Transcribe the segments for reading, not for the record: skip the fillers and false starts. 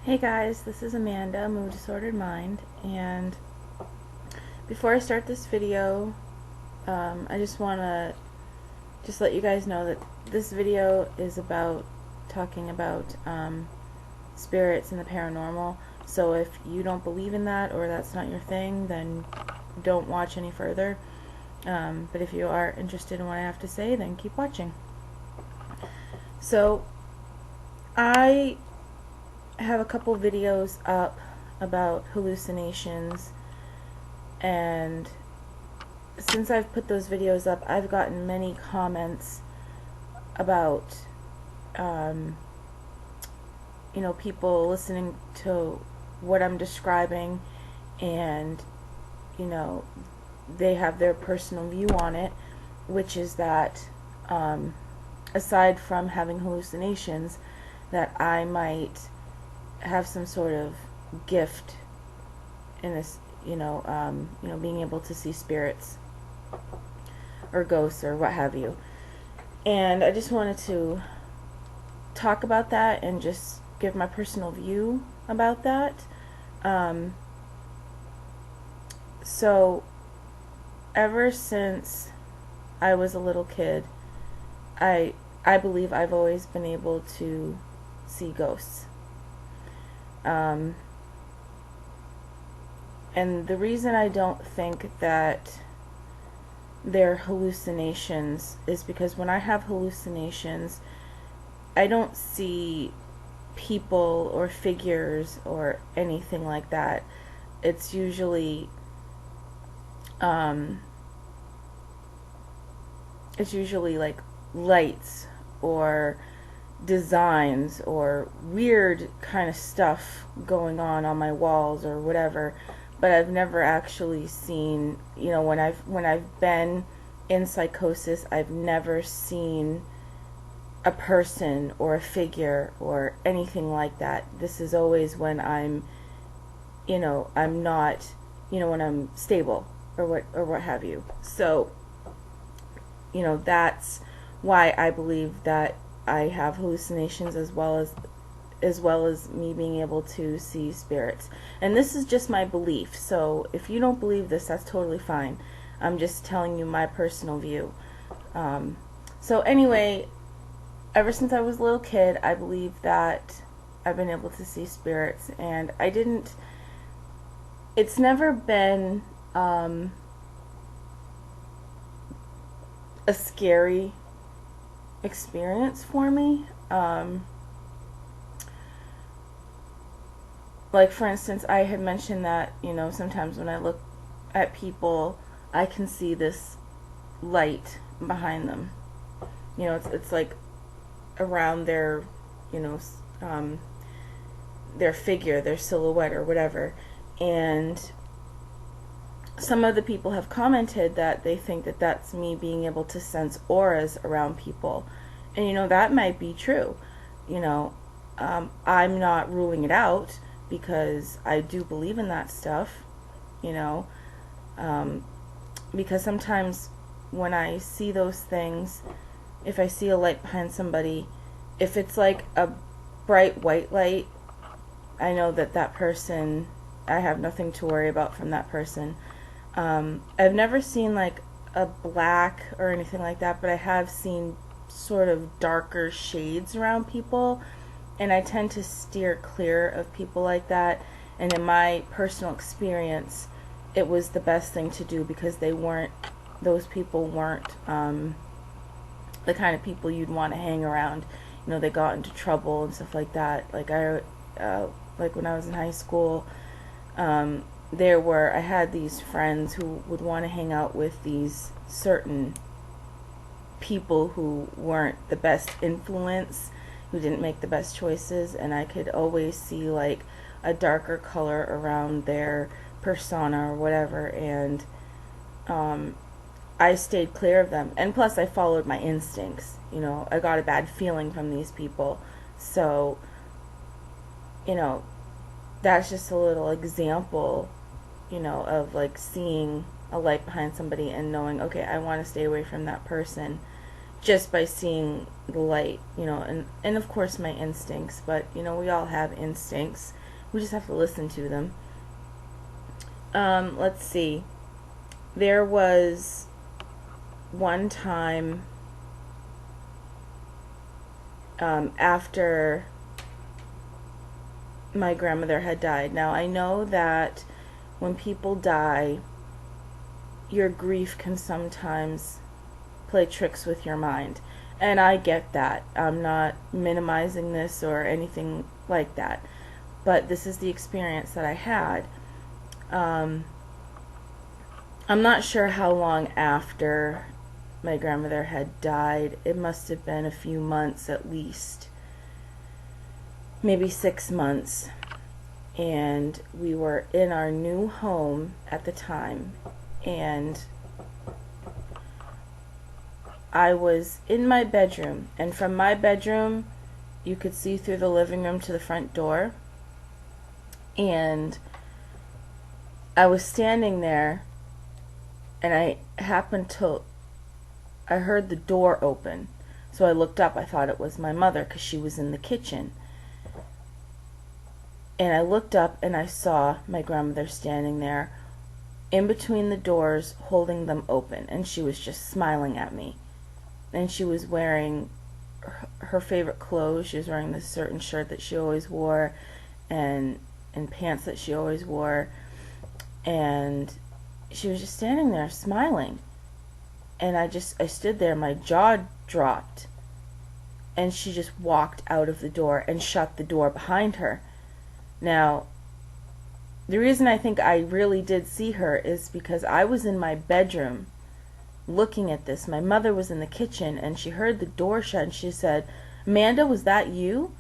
Hey guys, this is Amanda, Mood Disordered Mind, and before I start this video, I just want to let you guys know that this video is about talking about spirits and the paranormal. So if you don't believe in that or that's not your thing, then don't watch any further. But if you are interested in what I have to say, then keep watching. So I have a couple videos up about hallucinations, and since I've put those videos up, I've gotten many comments about people listening to what I'm describing, and they have their personal view on it, which is that aside from having hallucinations, that I might have some sort of gift in this, being able to see spirits or ghosts or what have you. And I just wanted to talk about that and just give my personal view about that. So ever since I was a little kid, I believe I've always been able to see ghosts. And the reason I don't think that they're hallucinations is because when I have hallucinations, I don't see people or figures or anything like that. It's usually like lights or designs or weird kind of stuff going on my walls or whatever. But I've never actually seen, when I've been in psychosis, I've never seen a person or a figure or anything like that. This is always when I'm not, when I'm stable or what have you. So, that's why I believe that I have hallucinations as well as me being able to see spirits. And this is just my belief. So if you don't believe this, that's totally fine. I'm just telling you my personal view. So anyway, ever since I was a little kid, I believe that I've been able to see spirits, and it's never been a scary experience for me. Like, for instance, I had mentioned that, sometimes when I look at people, I can see this light behind them. It's like around their, their figure, their silhouette, or whatever. And some of the people have commented that they think that that's me being able to sense auras around people. And, that might be true. I'm not ruling it out because I do believe in that stuff, because sometimes when I see those things, if I see a light behind somebody, if it's like a bright white light, I know that person, I have nothing to worry about from that person. I've never seen like a black or anything like that, but I have seen sort of darker shades around people, and I tend to steer clear of people like that. And in my personal experience, it was the best thing to do because those people weren't the kind of people you'd want to hang around. They got into trouble and stuff like that. Like like when I was in high school, I had these friends who would want to hang out with these certain people who weren't the best influence, who didn't make the best choices, and I could always see like a darker color around their persona or whatever, and I stayed clear of them. And plus I followed my instincts. I got a bad feeling from these people. So, that's just a little example, of like seeing a light behind somebody and knowing, okay, I want to stay away from that person just by seeing the light, and of course my instincts, but we all have instincts. We just have to listen to them. Let's see. There was one time after my grandmother had died. Now, I know that when people die, your grief can sometimes play tricks with your mind. And I get that. I'm not minimizing this or anything like that. But this is the experience that I had. I'm not sure how long after my grandmother had died. It must have been a few months at least. Maybe 6 months. And we were in our new home at the time. And I was in my bedroom. And from my bedroom, you could see through the living room to the front door. And I was standing there, and I heard the door open. So I looked up. I thought it was my mother because she was in the kitchen. And I looked up and I saw my grandmother standing there in between the doors, holding them open. And she was just smiling at me. And she was wearing her favorite clothes. She was wearing this certain shirt that she always wore, and pants that she always wore. And she was just standing there smiling. And I stood there, my jaw dropped. And she just walked out of the door and shut the door behind her. Now, the reason I think I really did see her is because I was in my bedroom looking at this. My mother was in the kitchen, and she heard the door shut, and she said, "Amanda, was that you?"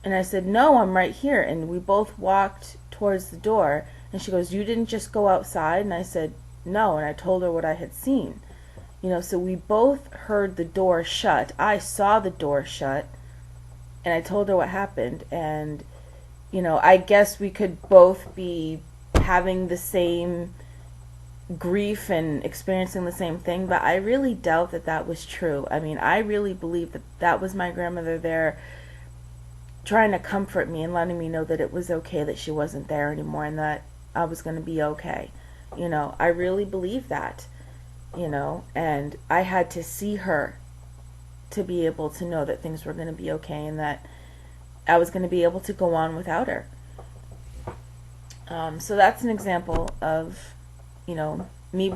And I said, "No, I'm right here." And we both walked towards the door, and she goes, "You didn't just go outside?" And I said, "No," and I told her what I had seen. So we both heard the door shut. I saw the door shut, and I told her what happened. And I guess we could both be having the same grief and experiencing the same thing, but I really doubt that that was true. I mean, I really believe that that was my grandmother there trying to comfort me and letting me know that it was okay that she wasn't there anymore and that I was going to be okay. I really believe that, and I had to see her to be able to know that things were going to be okay and that I was going to be able to go on without her. So that's an example of, me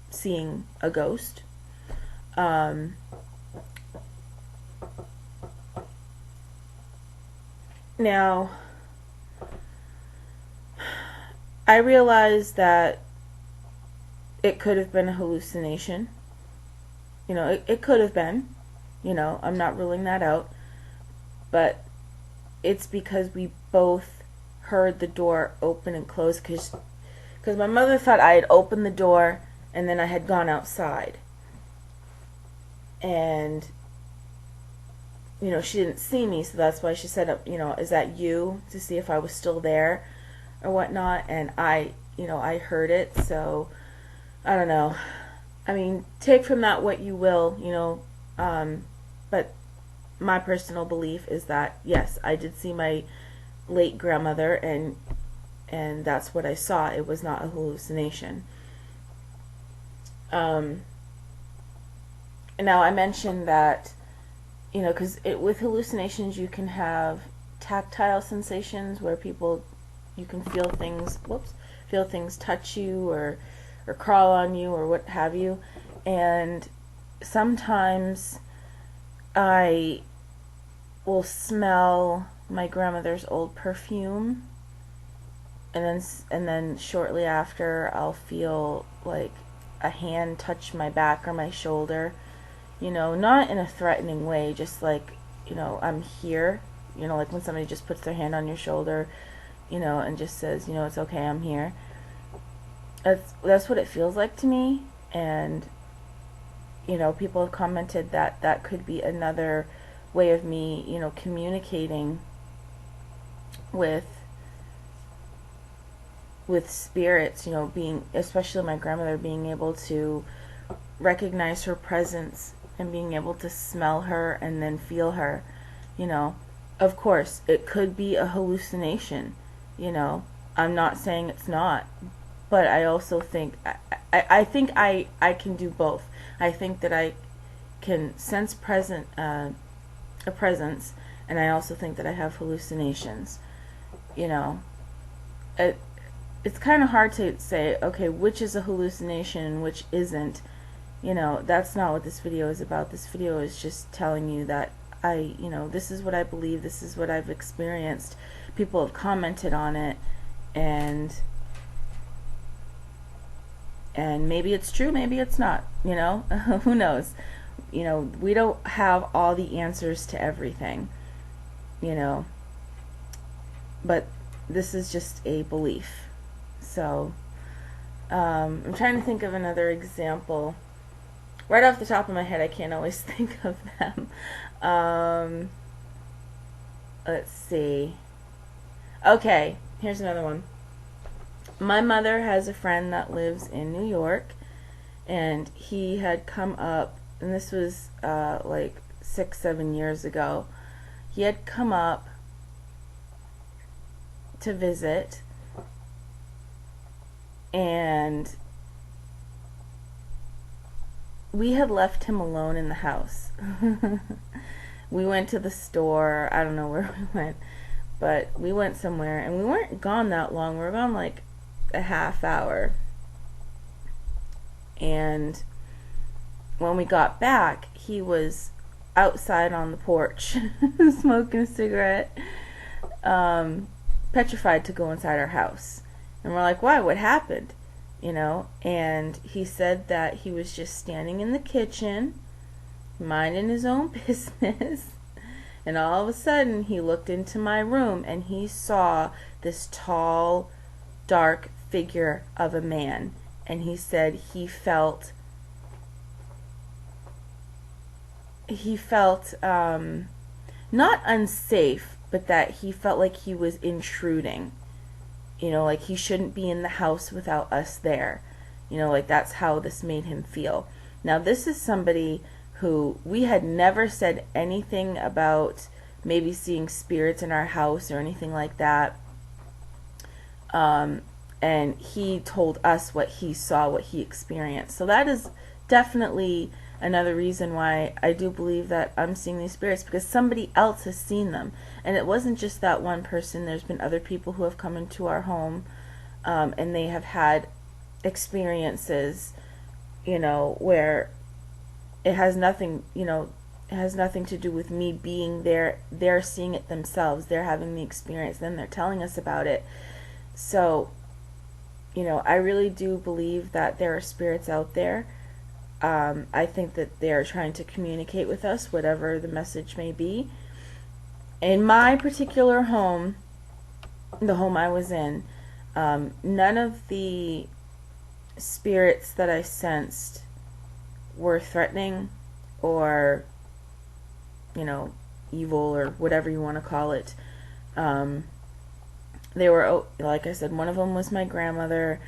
seeing a ghost. Now, I realized that it could have been a hallucination. It could have been. I'm not ruling that out. But it's because we both heard the door open and close, because my mother thought I had opened the door and then I had gone outside. And, she didn't see me, so that's why she said, "Is that you?" to see if I was still there or whatnot. And I heard it, so I don't know. I mean, take from that what you will, but my personal belief is that, yes, I did see my late grandmother, and that's what I saw. It was not a hallucination. Now, I mentioned that, because with hallucinations you can have tactile sensations where you can feel things touch you or crawl on you or what have you. And sometimes I will smell my grandmother's old perfume, and then shortly after I'll feel like a hand touch my back or my shoulder, not in a threatening way, just like, I'm here, like when somebody just puts their hand on your shoulder, and just says, "It's okay, I'm here." That's what it feels like to me. And people have commented that that could be another way of me, communicating with spirits, being, especially my grandmother, being able to recognize her presence and being able to smell her and then feel her, you know. Of course, it could be a hallucination, you know. I'm not saying it's not, but I also think I think I can do both. I think that I can sense a presence, and I also think that I have hallucinations. You know, it it's kind of hard to say, okay, which is a hallucination and which isn't. You know, that's not what this video is about. This video is just telling you that you know, this is what I believe, this is what I've experienced. People have commented on it, and maybe it's true, maybe it's not, you know. Who knows? You know, we don't have all the answers to everything, you know, but this is just a belief. So I'm trying to think of another example. Right off the top of my head, I can't always think of them. Let's see. Okay, here's another one. My mother has a friend that lives in New York, and he had come up, and this was like 6-7 years ago. He had come up to visit, and we had left him alone in the house. We went to the store. I don't know where we went, but we went somewhere, and we weren't gone that long. We were gone like a half hour. And when we got back, he was outside on the porch smoking a cigarette, petrified to go inside our house. And we're like, why? What happened? You know, and he said that he was just standing in the kitchen minding his own business, and all of a sudden he looked into my room and he saw this tall, dark figure of a man, and he said he felt not unsafe, but that he felt like he was intruding. You know, like he shouldn't be in the house without us there. You know, like that's how this made him feel. Now, this is somebody who we had never said anything about maybe seeing spirits in our house or anything like that. And he told us what he saw, what he experienced. So that is definitely another reason why I do believe that I'm seeing these spirits, because somebody else has seen them. And it wasn't just that one person. There's been other people who have come into our home, and they have had experiences, you know, where it has nothing, you know, it has nothing to do with me being there. They're seeing it themselves. They're having the experience. Then they're telling us about it. So, you know, I really do believe that there are spirits out there. I think that they're trying to communicate with us, whatever the message may be. In my particular home, the home I was in, none of the spirits that I sensed were threatening or, you know, evil or whatever you want to call it. They were, like I said, one of them was my grandmother,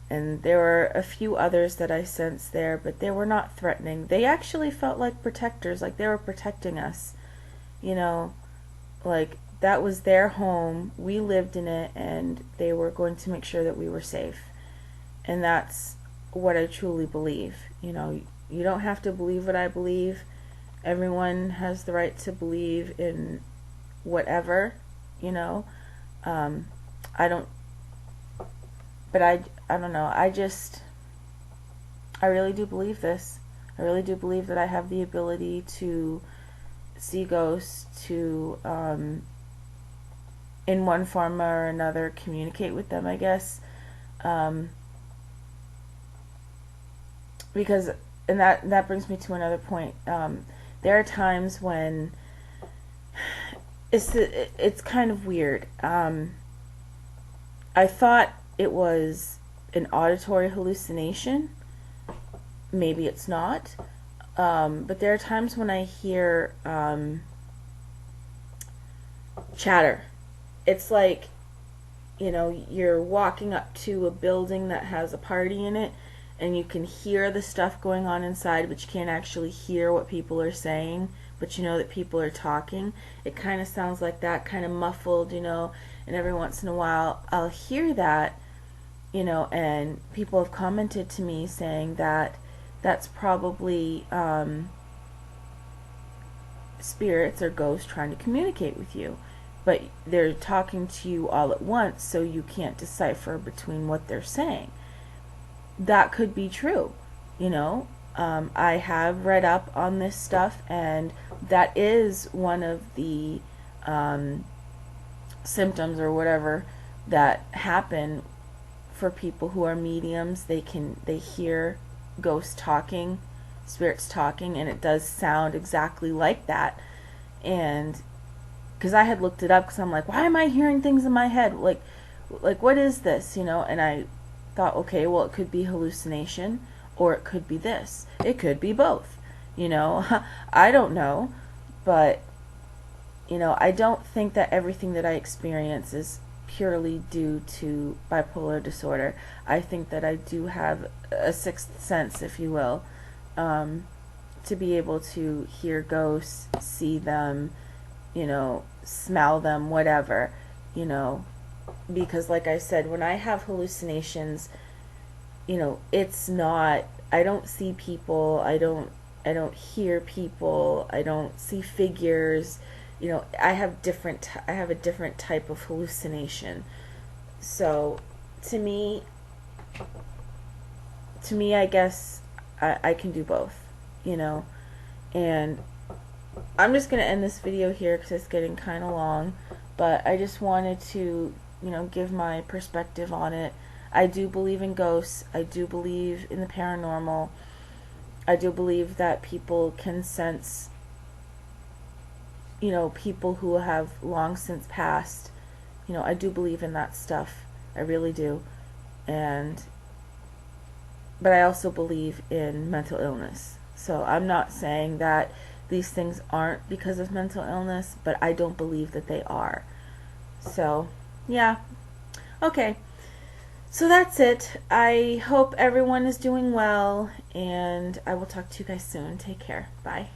and there were a few others that I sensed there, but they were not threatening. They actually felt like protectors, like they were protecting us. You know, like that was their home, we lived in it, and they were going to make sure that we were safe. And that's what I truly believe. You know, you don't have to believe what I believe. Everyone has the right to believe in whatever, you know. I don't, but I don't know. I really do believe this. I really do believe that I have the ability to see ghosts, to, in one form or another, communicate with them, I guess. Because, and that brings me to another point. There are times when it's kind of weird. I thought it was an auditory hallucination. Maybe it's not. But there are times when I hear chatter. It's like, you know, you're walking up to a building that has a party in it, and you can hear the stuff going on inside, but you can't actually hear what people are saying, but you know that people are talking. It kind of sounds like that, kind of muffled, you know, and every once in a while I'll hear that, you know, and people have commented to me saying that that's probably spirits or ghosts trying to communicate with you, but they're talking to you all at once, so you can't decipher between what they're saying. That could be true, you know. I have read up on this stuff, and that is one of the symptoms or whatever that happen for people who are mediums. They hear ghosts talking, spirits talking, and it does sound exactly like that. And because I had looked it up, because I'm like, why am I hearing things in my head, like what is this, you know? And I thought, okay, well, it could be hallucination, or it could be this, it could be both, you know. I don't know, but you know, I don't think that everything that I experience is purely due to bipolar disorder. I think that I do have a sixth sense, if you will, to be able to hear ghosts, see them, you know, smell them, whatever, you know, because like I said, when I have hallucinations, you know, it's not, I don't see people, I don't hear people, I don't see figures, you know. I have a different type of hallucination. So to me I guess I can do both, you know. And I'm just going to end this video here because it's getting kind of long, but I just wanted to, you know, give my perspective on it. I do believe in ghosts. I do believe in the paranormal. I do believe that people can sense, you know, people who have long since passed. You know, I do believe in that stuff. I really do. But I also believe in mental illness. So I'm not saying that these things aren't because of mental illness, but I don't believe that they are. So, yeah. Okay. So that's it. I hope everyone is doing well, and I will talk to you guys soon. Take care. Bye.